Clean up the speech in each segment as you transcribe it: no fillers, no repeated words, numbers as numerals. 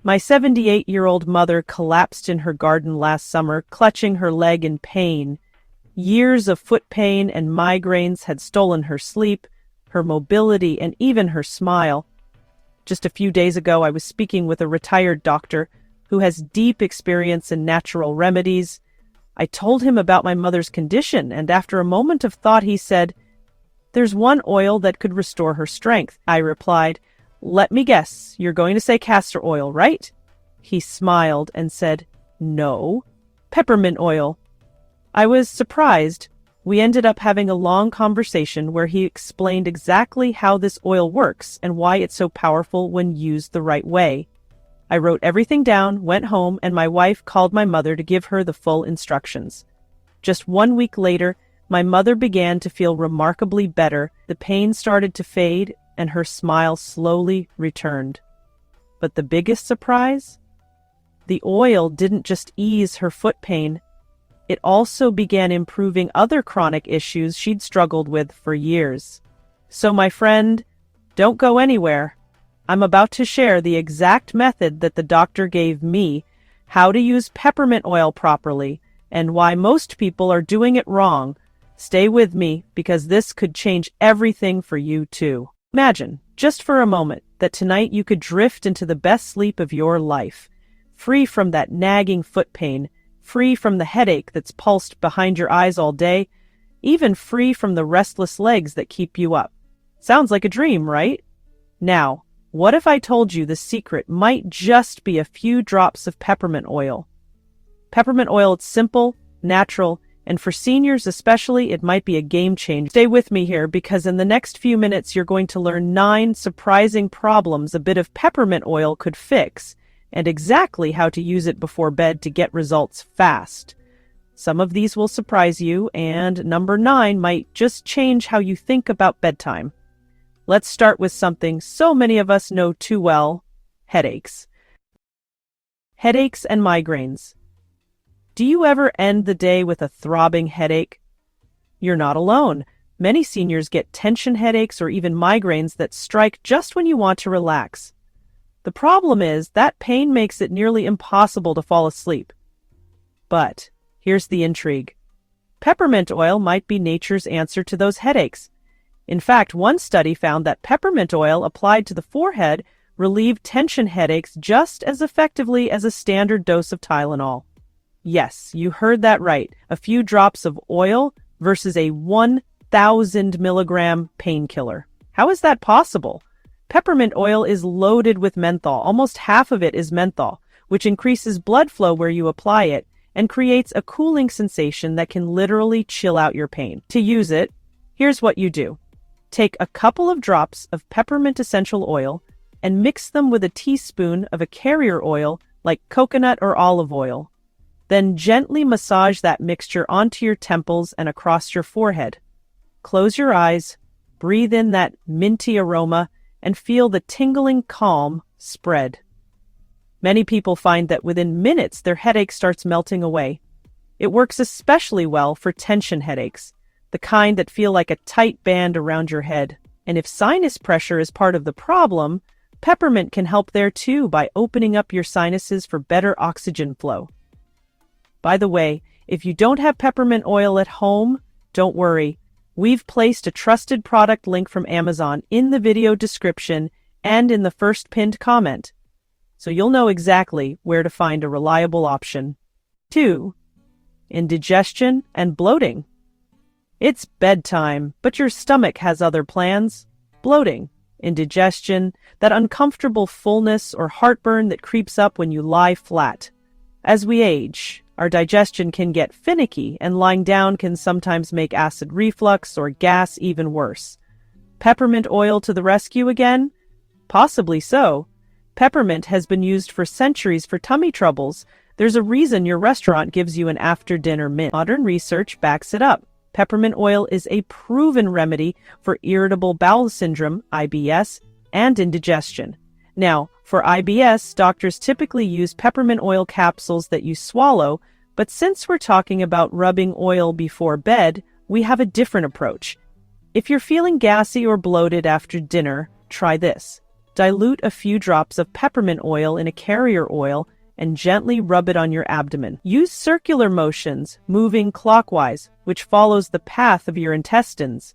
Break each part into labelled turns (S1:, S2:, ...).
S1: My 78-year-old mother collapsed in her garden last summer, clutching her leg in pain. Years of foot pain and migraines had stolen her sleep, her mobility, and even her smile. Just a few days ago, I was speaking with a retired doctor who has deep experience in natural remedies. I told him about my mother's condition, and after a moment of thought, he said, "There's one oil that could restore her strength." I replied, "Let me guess, you're going to say castor oil, right?" He smiled and said, "No, peppermint oil." I was surprised. We ended up having a long conversation where he explained exactly how this oil works and why it's so powerful when used the right way. I wrote everything down, went home, and my wife called my mother to give her the full instructions. Just 1 week later, my mother began to feel remarkably better. The pain started to fade, and her smile slowly returned. But the biggest surprise? The oil didn't just ease her foot pain. It also began improving other chronic issues she'd struggled with for years. So, my friend, don't go anywhere. I'm about to share the exact method that the doctor gave me, how to use peppermint oil properly, and why most people are doing it wrong. Stay with me, because this could change everything for you too. Imagine, just for a moment, that tonight you could drift into the best sleep of your life, free from that nagging foot pain, free from the headache that's pulsed behind your eyes all day, even free from the restless legs that keep you up. Sounds like a dream, right? Now, what if I told you the secret might just be a few drops of peppermint oil? Peppermint oil, it's simple, natural, and for seniors especially, it might be a game changer. Stay with me here, because in the next few minutes you're going to learn 9 surprising problems a bit of peppermint oil could fix, and exactly how to use it before bed to get results fast. Some of these will surprise you, and number 9 might just change how you think about bedtime. Let's start with something so many of us know too well: headaches. Headaches and migraines. Do you ever end the day with a throbbing headache? You're not alone. Many seniors get tension headaches or even migraines that strike just when you want to relax. The problem is that pain makes it nearly impossible to fall asleep. But here's the intrigue. Peppermint oil might be nature's answer to those headaches. In fact, one study found that peppermint oil applied to the forehead relieved tension headaches just as effectively as a standard dose of Tylenol. Yes, you heard that right. A few drops of oil versus a 1,000 milligram painkiller. How is that possible? Peppermint oil is loaded with menthol. Almost half of it is menthol, which increases blood flow where you apply it and creates a cooling sensation that can literally chill out your pain. To use it, here's what you do. Take a couple of drops of peppermint essential oil and mix them with a teaspoon of a carrier oil like coconut or olive oil. Then gently massage that mixture onto your temples and across your forehead. Close your eyes, breathe in that minty aroma, and feel the tingling calm spread. Many people find that within minutes their headache starts melting away. It works especially well for tension headaches, the kind that feel like a tight band around your head. And if sinus pressure is part of the problem, peppermint can help there too by opening up your sinuses for better oxygen flow. By the way, if you don't have peppermint oil at home, don't worry. We've placed a trusted product link from Amazon in the video description and in the first pinned comment, so you'll know exactly where to find a reliable option. 2. Indigestion and bloating. It's bedtime, but your stomach has other plans. Bloating, indigestion, that uncomfortable fullness or heartburn that creeps up when you lie flat. As we age, our digestion can get finicky, and lying down can sometimes make acid reflux or gas even worse. Peppermint oil to the rescue again? Possibly so. Peppermint has been used for centuries for tummy troubles. There's a reason your restaurant gives you an after-dinner mint. Modern research backs it up. Peppermint oil is a proven remedy for irritable bowel syndrome, IBS, and indigestion. Now, for IBS, doctors typically use peppermint oil capsules that you swallow, but since we're talking about rubbing oil before bed, we have a different approach. If you're feeling gassy or bloated after dinner, try this. Dilute a few drops of peppermint oil in a carrier oil and gently rub it on your abdomen. Use circular motions, moving clockwise, which follows the path of your intestines.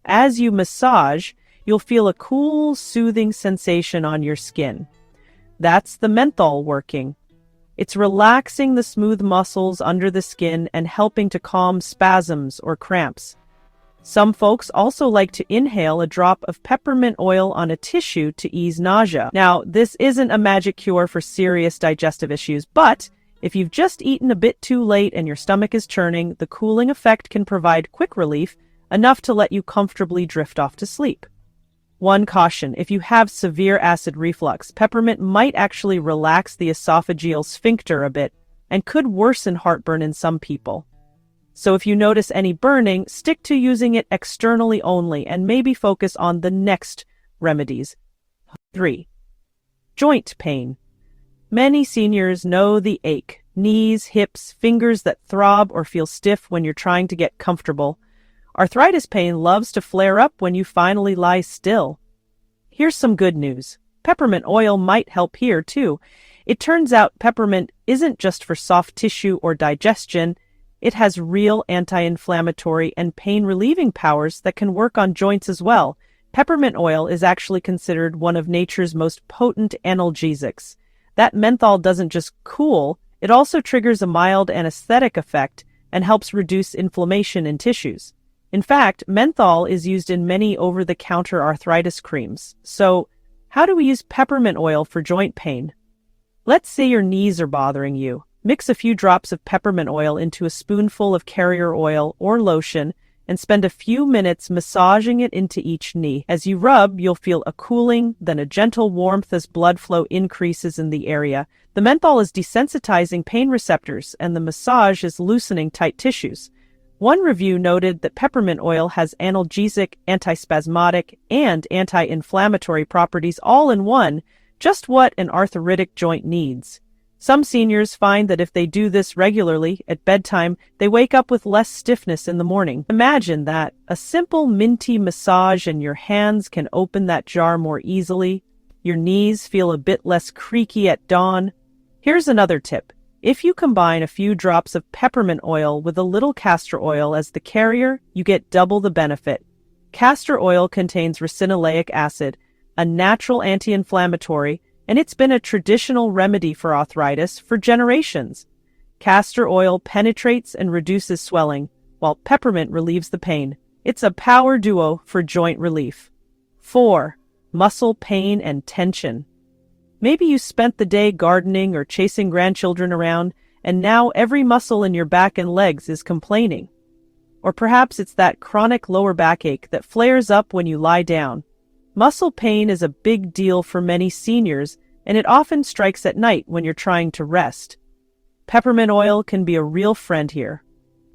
S1: As you massage, you'll feel a cool, soothing sensation on your skin. That's the menthol working. It's relaxing the smooth muscles under the skin and helping to calm spasms or cramps. Some folks also like to inhale a drop of peppermint oil on a tissue to ease nausea. Now, this isn't a magic cure for serious digestive issues, but if you've just eaten a bit too late and your stomach is churning, the cooling effect can provide quick relief, enough to let you comfortably drift off to sleep. One caution: if you have severe acid reflux, peppermint might actually relax the esophageal sphincter a bit and could worsen heartburn in some people. So if you notice any burning, stick to using it externally only and maybe focus on the next remedies. 3. Joint pain. Many seniors know the ache: knees, hips, fingers that throb or feel stiff when you're trying to get comfortable. Arthritis pain loves to flare up when you finally lie still. Here's some good news. Peppermint oil might help here too. It turns out peppermint isn't just for soft tissue or digestion. It has real anti-inflammatory and pain-relieving powers that can work on joints as well. Peppermint oil is actually considered one of nature's most potent analgesics. That menthol doesn't just cool, it also triggers a mild anesthetic effect and helps reduce inflammation in tissues. In fact, menthol is used in many over-the-counter arthritis creams. So, how do we use peppermint oil for joint pain? Let's say your knees are bothering you. Mix a few drops of peppermint oil into a spoonful of carrier oil or lotion and spend a few minutes massaging it into each knee. As you rub, you'll feel a cooling, then a gentle warmth as blood flow increases in the area. The menthol is desensitizing pain receptors, and the massage is loosening tight tissues. One review noted that peppermint oil has analgesic, antispasmodic, and anti-inflammatory properties all in one, just what an arthritic joint needs. Some seniors find that if they do this regularly at bedtime, they wake up with less stiffness in the morning. Imagine that, a simple minty massage and your hands can open that jar more easily. Your knees feel a bit less creaky at dawn. Here's another tip. If you combine a few drops of peppermint oil with a little castor oil as the carrier, you get double the benefit. Castor oil contains ricinoleic acid, a natural anti-inflammatory, and it's been a traditional remedy for arthritis for generations. Castor oil penetrates and reduces swelling, while peppermint relieves the pain. It's a power duo for joint relief. 4. Muscle pain and tension. Maybe you spent the day gardening or chasing grandchildren around, and now every muscle in your back and legs is complaining. Or perhaps it's that chronic lower backache that flares up when you lie down. Muscle pain is a big deal for many seniors, and it often strikes at night when you're trying to rest. Peppermint oil can be a real friend here.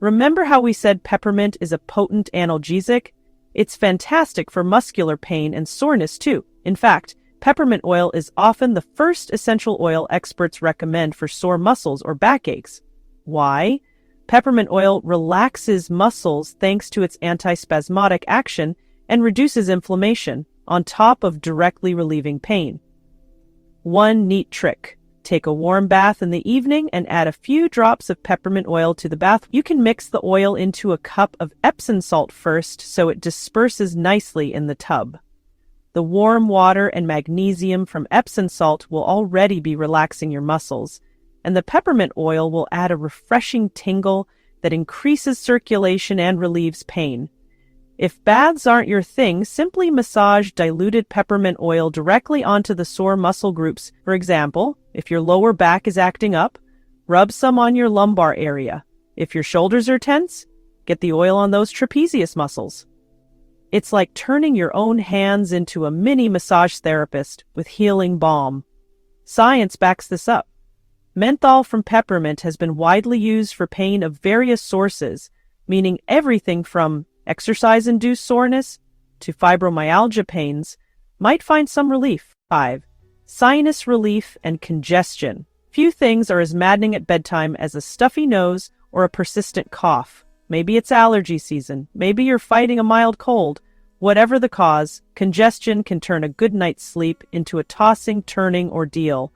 S1: Remember how we said peppermint is a potent analgesic? It's fantastic for muscular pain and soreness too. In fact, peppermint oil is often the first essential oil experts recommend for sore muscles or backaches. Why? Peppermint oil relaxes muscles thanks to its antispasmodic action and reduces inflammation, on top of directly relieving pain. One neat trick. Take a warm bath in the evening and add a few drops of peppermint oil to the bath. You can mix the oil into a cup of Epsom salt first so it disperses nicely in the tub. The warm water and magnesium from Epsom salt will already be relaxing your muscles, and the peppermint oil will add a refreshing tingle that increases circulation and relieves pain. If baths aren't your thing, simply massage diluted peppermint oil directly onto the sore muscle groups. For example, if your lower back is acting up, rub some on your lumbar area. If your shoulders are tense, get the oil on those trapezius muscles. It's like turning your own hands into a mini massage therapist with healing balm. Science backs this up. Menthol from peppermint has been widely used for pain of various sources, meaning everything from exercise-induced soreness to fibromyalgia pains might find some relief. 5. Sinus relief and congestion. Few things are as maddening at bedtime as a stuffy nose or a persistent cough. Maybe it's allergy season, maybe you're fighting a mild cold, Whatever the cause, congestion can turn a good night's sleep into a tossing, turning ordeal.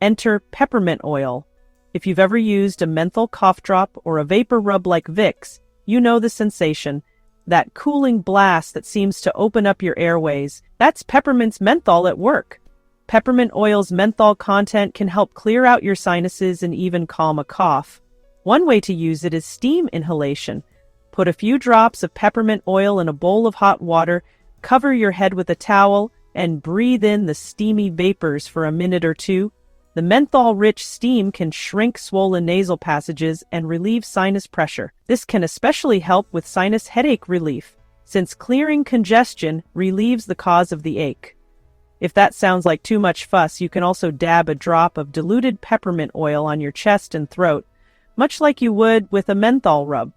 S1: Enter peppermint oil. If you've ever used a menthol cough drop or a vapor rub like Vicks, you know the sensation. That cooling blast that seems to open up your airways. That's peppermint's menthol at work. Peppermint oil's menthol content can help clear out your sinuses and even calm a cough. One way to use it is steam inhalation. Put a few drops of peppermint oil in a bowl of hot water, cover your head with a towel, and breathe in the steamy vapors for a minute or two. The menthol-rich steam can shrink swollen nasal passages and relieve sinus pressure. This can especially help with sinus headache relief, since clearing congestion relieves the cause of the ache. If that sounds like too much fuss, you can also dab a drop of diluted peppermint oil on your chest and throat, much like you would with a menthol rub.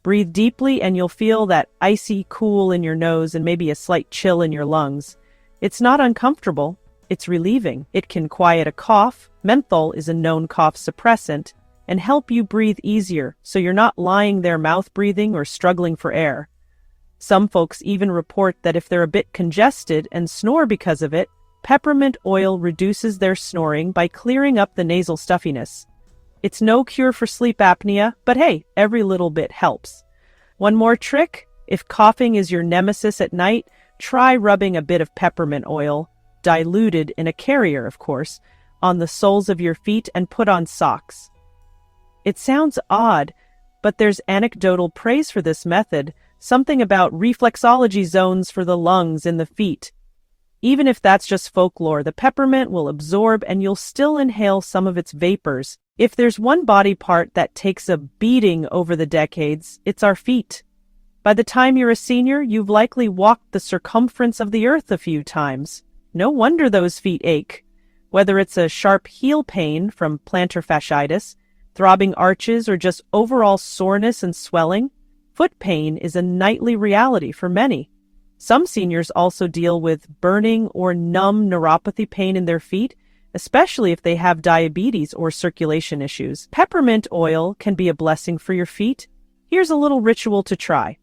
S1: Breathe deeply and you'll feel that icy cool in your nose and maybe a slight chill in your lungs. It's not uncomfortable. It's relieving. It can quiet a cough. Menthol is a known cough suppressant and help you breathe easier so you're not lying there mouth breathing or struggling for air. Some folks even report that if they're a bit congested and snore because of it, peppermint oil reduces their snoring by clearing up the nasal stuffiness. It's no cure for sleep apnea, but hey, every little bit helps. One more trick: if coughing is your nemesis at night, try rubbing a bit of peppermint oil, diluted in a carrier, of course, on the soles of your feet and put on socks. It sounds odd, but there's anecdotal praise for this method, something about reflexology zones for the lungs in the feet. Even if that's just folklore, the peppermint will absorb and you'll still inhale some of its vapors. If there's one body part that takes a beating over the decades, it's our feet. By the time you're a senior, you've likely walked the circumference of the earth a few times. No wonder those feet ache. Whether it's a sharp heel pain from plantar fasciitis, throbbing arches, or just overall soreness and swelling, foot pain is a nightly reality for many. Some seniors also deal with burning or numb neuropathy pain in their feet, especially if they have diabetes or circulation issues. Peppermint oil can be a blessing for your feet. Here's a little ritual to try.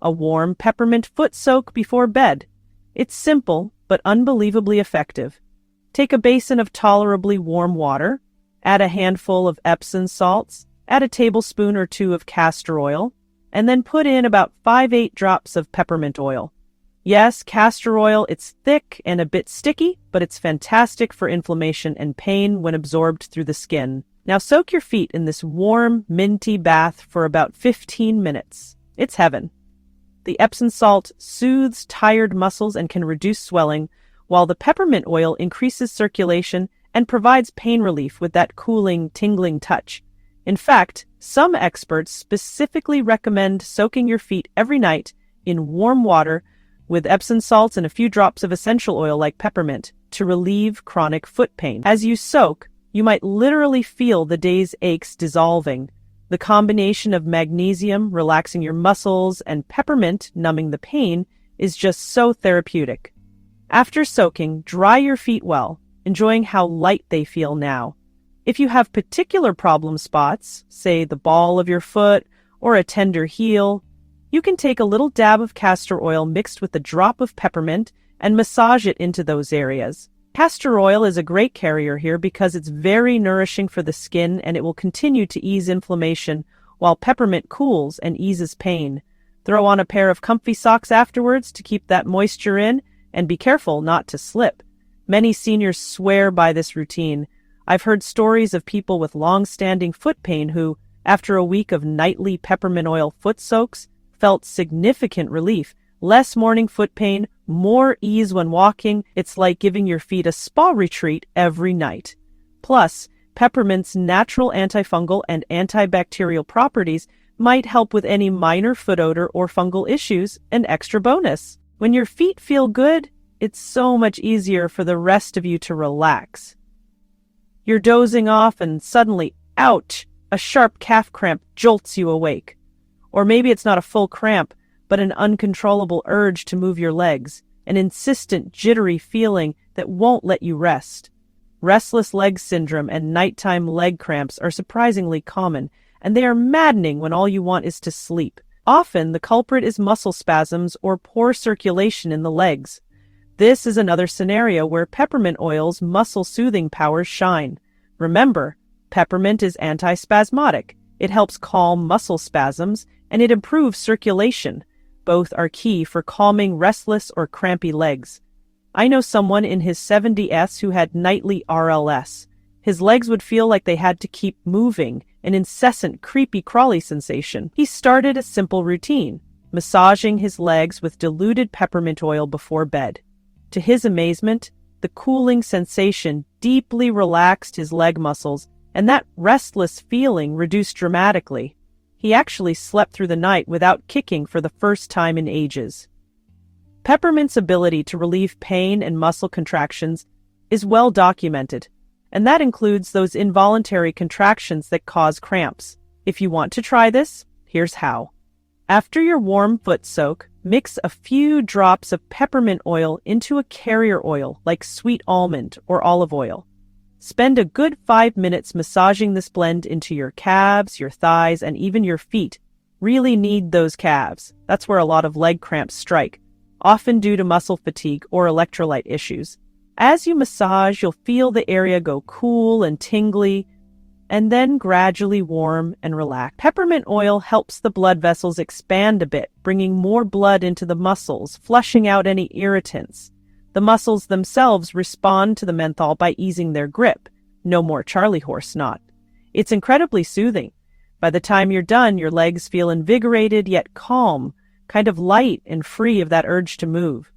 S1: A warm peppermint foot soak before bed. It's simple, but unbelievably effective. Take a basin of tolerably warm water, add a handful of Epsom salts, add a tablespoon or two of castor oil, and then put in about 5-8 drops of peppermint oil. Yes, castor oil, it's thick and a bit sticky, but it's fantastic for inflammation and pain when absorbed through the skin. Now soak your feet in this warm, minty bath for about 15 minutes. It's heaven. The Epsom salt soothes tired muscles and can reduce swelling, while the peppermint oil increases circulation and provides pain relief with that cooling, tingling touch. In fact, some experts specifically recommend soaking your feet every night in warm water with Epsom salts and a few drops of essential oil like peppermint to relieve chronic foot pain. As you soak, you might literally feel the day's aches dissolving. The combination of magnesium relaxing your muscles and peppermint numbing the pain is just so therapeutic. After soaking, dry your feet well, enjoying how light they feel now. If you have particular problem spots, say the ball of your foot or a tender heel, you can take a little dab of castor oil mixed with a drop of peppermint and massage it into those areas. Castor oil is a great carrier here because it's very nourishing for the skin and it will continue to ease inflammation while peppermint cools and eases pain. Throw on a pair of comfy socks afterwards to keep that moisture in and be careful not to slip. Many seniors swear by this routine. I've heard stories of people with long-standing foot pain who, after a week of nightly peppermint oil foot soaks, felt significant relief. Less morning foot pain, more ease when walking. It's like giving your feet a spa retreat every night. Plus, peppermint's natural antifungal and antibacterial properties might help with any minor foot odor or fungal issues, an extra bonus. When your feet feel good, it's so much easier for the rest of you to relax. You're dozing off and suddenly, ouch, a sharp calf cramp jolts you awake. Or maybe it's not a full cramp, but an uncontrollable urge to move your legs, an insistent, jittery feeling that won't let you rest. Restless leg syndrome and nighttime leg cramps are surprisingly common, and they are maddening when all you want is to sleep. Often, the culprit is muscle spasms or poor circulation in the legs. This is another scenario where peppermint oil's muscle-soothing powers shine. Remember, peppermint is antispasmodic. It helps calm muscle spasms, and it improves circulation. Both are key for calming restless or crampy legs. I know someone in his 70s who had nightly RLS. His legs would feel like they had to keep moving, an incessant creepy-crawly sensation. He started a simple routine, massaging his legs with diluted peppermint oil before bed. To his amazement, the cooling sensation deeply relaxed his leg muscles, and that restless feeling reduced dramatically. He actually slept through the night without kicking for the first time in ages. Peppermint's ability to relieve pain and muscle contractions is well documented, and that includes those involuntary contractions that cause cramps. If you want to try this, here's how. After your warm foot soak, mix a few drops of peppermint oil into a carrier oil like sweet almond or olive oil. Spend a good 5 minutes massaging this blend into your calves, your thighs, and even your feet. Really knead those calves. That's where a lot of leg cramps strike, often due to muscle fatigue or electrolyte issues. As you massage, you'll feel the area go cool and tingly, and then gradually warm and relax. Peppermint oil helps the blood vessels expand a bit, bringing more blood into the muscles, flushing out any irritants. The muscles themselves respond to the menthol by easing their grip. No more Charlie horse snot. It's incredibly soothing. By the time you're done, your legs feel invigorated yet calm, kind of light and free of that urge to move.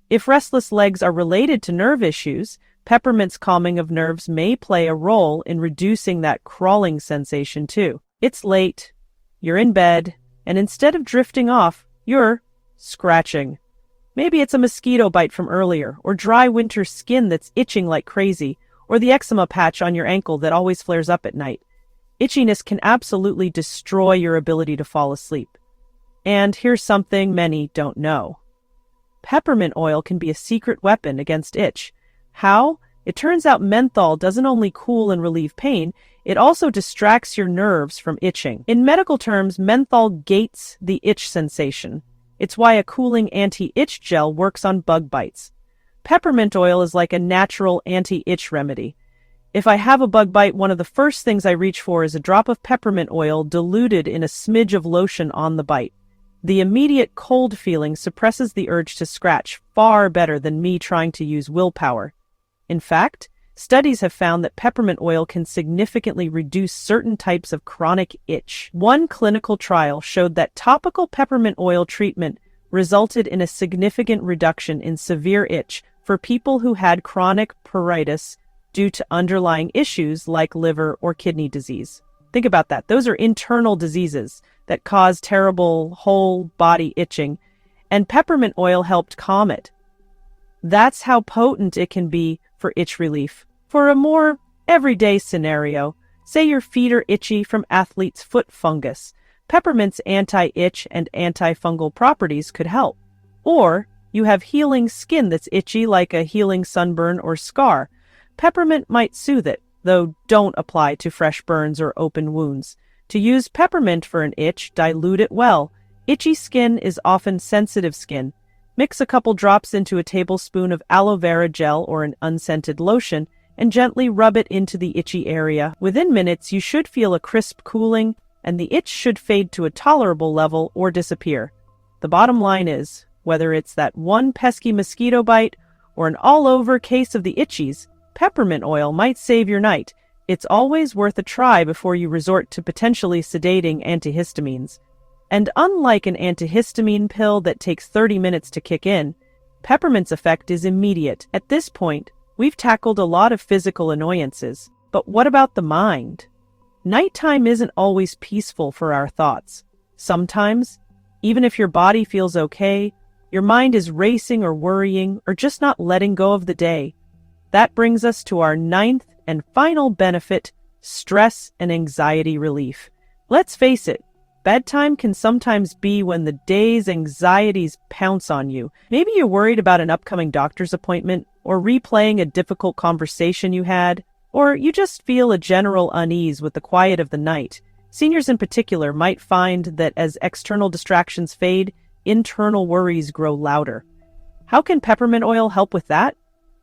S1: If restless legs are related to nerve issues, peppermint's calming of nerves may play a role in reducing that crawling sensation too. It's late, you're in bed, and instead of drifting off, you're scratching. Maybe it's a mosquito bite from earlier, or dry winter skin that's itching like crazy, or the eczema patch on your ankle that always flares up at night. Itchiness can absolutely destroy your ability to fall asleep. And here's something many don't know. Peppermint oil can be a secret weapon against itch. How? It turns out menthol doesn't only cool and relieve pain, it also distracts your nerves from itching. In medical terms, menthol gates the itch sensation. It's why a cooling anti-itch gel works on bug bites. Peppermint oil is like a natural anti-itch remedy. If I have a bug bite, one of the first things I reach for is a drop of peppermint oil diluted in a smidge of lotion on the bite. The immediate cold feeling suppresses the urge to scratch far better than me trying to use willpower. In fact, studies have found that peppermint oil can significantly reduce certain types of chronic itch. One clinical trial showed that topical peppermint oil treatment resulted in a significant reduction in severe itch for people who had chronic pruritus due to underlying issues like liver or kidney disease. Think about that. Those are internal diseases that cause terrible whole body itching, and peppermint oil helped calm it. That's how potent it can be for itch relief. For a more everyday scenario, say your feet are itchy from athlete's foot fungus, peppermint's anti-itch and antifungal properties could help. Or you have healing skin that's itchy like a healing sunburn or scar. Peppermint might soothe it, though don't apply to fresh burns or open wounds. To use peppermint for an itch, dilute it well. Itchy skin is often sensitive skin. Mix a couple drops into a tablespoon of aloe vera gel or an unscented lotion and gently rub it into the itchy area. Within minutes, you should feel a crisp cooling, and the itch should fade to a tolerable level or disappear. The bottom line is, whether it's that one pesky mosquito bite or an all-over case of the itchies, peppermint oil might save your night. It's always worth a try before you resort to potentially sedating antihistamines. And unlike an antihistamine pill that takes 30 minutes to kick in, peppermint's effect is immediate. At this point, we've tackled a lot of physical annoyances, but what about the mind? Nighttime isn't always peaceful for our thoughts. Sometimes, even if your body feels okay, your mind is racing or worrying or just not letting go of the day. That brings us to our 9th and final benefit, stress and anxiety relief. Let's face it, bedtime can sometimes be when the day's anxieties pounce on you. Maybe you're worried about an upcoming doctor's appointment, or replaying a difficult conversation you had, or you just feel a general unease with the quiet of the night. Seniors in particular might find that as external distractions fade, internal worries grow louder. How can peppermint oil help with that?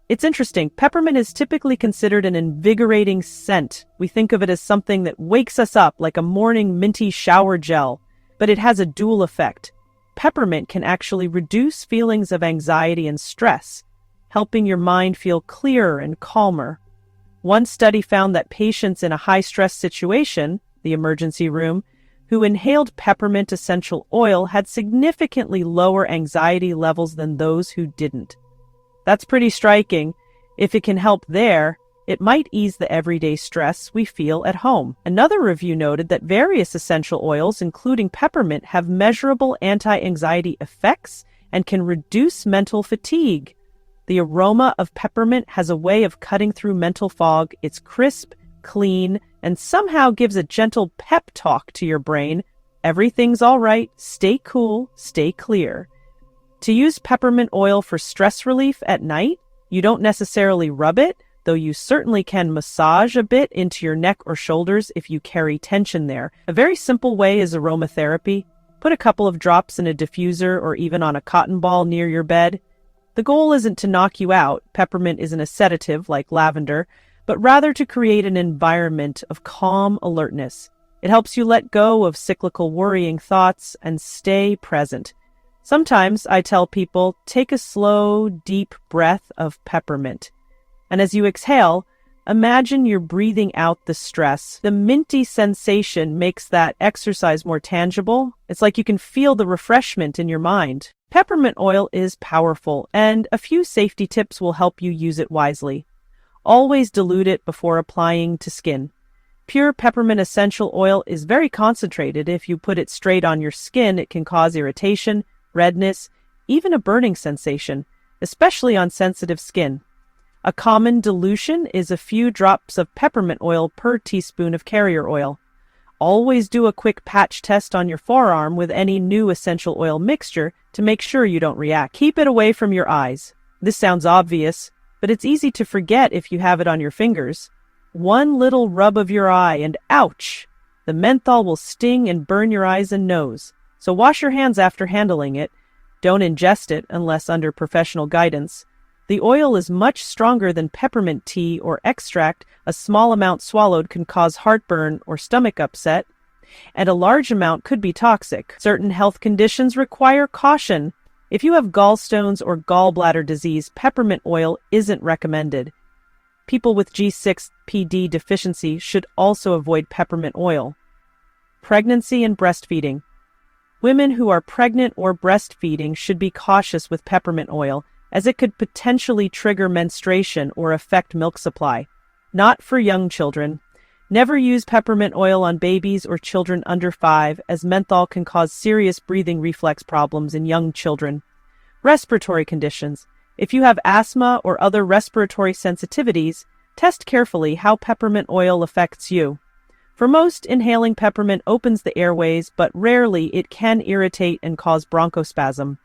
S1: It's interesting. Peppermint is typically considered an invigorating scent. We think of it as something that wakes us up like a morning minty shower gel, but it has a dual effect. Peppermint can actually reduce feelings of anxiety and stress, helping your mind feel clearer and calmer. One study found that patients in a high-stress situation, the emergency room, who inhaled peppermint essential oil had significantly lower anxiety levels than those who didn't. That's pretty striking. If it can help there, it might ease the everyday stress we feel at home. Another review noted that various essential oils, including peppermint, have measurable anti-anxiety effects and can reduce mental fatigue. The aroma of peppermint has a way of cutting through mental fog. It's crisp, clean, and somehow gives a gentle pep talk to your brain. Everything's all right. Stay cool. Stay clear. To use peppermint oil for stress relief at night, you don't necessarily rub it, though you certainly can massage a bit into your neck or shoulders if you carry tension there. A very simple way is aromatherapy. Put a couple of drops in a diffuser or even on a cotton ball near your bed. The goal isn't to knock you out. Peppermint isn't a sedative like lavender, but rather to create an environment of calm alertness. It helps you let go of cyclical worrying thoughts and stay present. Sometimes I tell people, take a slow, deep breath of peppermint. And as you exhale, imagine you're breathing out the stress. The minty sensation makes that exercise more tangible. It's like you can feel the refreshment in your mind. Peppermint oil is powerful, and a few safety tips will help you use it wisely. Always dilute it before applying to skin. Pure peppermint essential oil is very concentrated. If you put it straight on your skin, it can cause irritation, redness, even a burning sensation, especially on sensitive skin. A common dilution is a few drops of peppermint oil per teaspoon of carrier oil. Always do a quick patch test on your forearm with any new essential oil mixture to make sure you don't react. Keep it away from your eyes. This sounds obvious, but it's easy to forget if you have it on your fingers. One little rub of your eye and ouch! The menthol will sting and burn your eyes and nose. So wash your hands after handling it. Don't ingest it unless under professional guidance. The oil is much stronger than peppermint tea or extract. A small amount swallowed can cause heartburn or stomach upset, and a large amount could be toxic. Certain health conditions require caution. If you have gallstones or gallbladder disease, peppermint oil isn't recommended. People with G6PD deficiency should also avoid peppermint oil. Pregnancy and breastfeeding. Women who are pregnant or breastfeeding should be cautious with peppermint oil, as it could potentially trigger menstruation or affect milk supply. Not for young children. Never use peppermint oil on babies or children under 5, as menthol can cause serious breathing reflex problems in young children. Respiratory conditions. If you have asthma or other respiratory sensitivities, test carefully how peppermint oil affects you. For most, inhaling peppermint opens the airways, but rarely it can irritate and cause bronchospasm.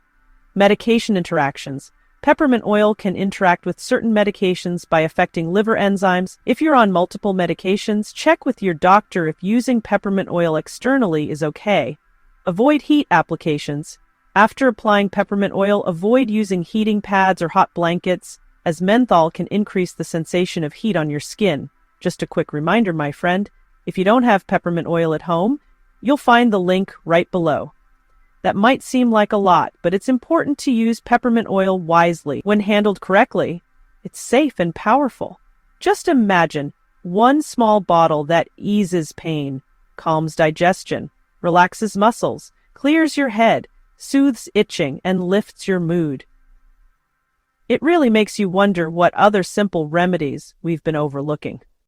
S1: Medication interactions. Peppermint oil can interact with certain medications by affecting liver enzymes. If you're on multiple medications, check with your doctor if using peppermint oil externally is okay. Avoid heat applications. After applying peppermint oil, avoid using heating pads or hot blankets, as menthol can increase the sensation of heat on your skin. Just a quick reminder, my friend, if you don't have peppermint oil at home, you'll find the link right below. That might seem like a lot, but it's important to use peppermint oil wisely. When handled correctly, it's safe and powerful. Just imagine one small bottle that eases pain, calms digestion, relaxes muscles, clears your head, soothes itching, and lifts your mood. It really makes you wonder what other simple remedies we've been overlooking.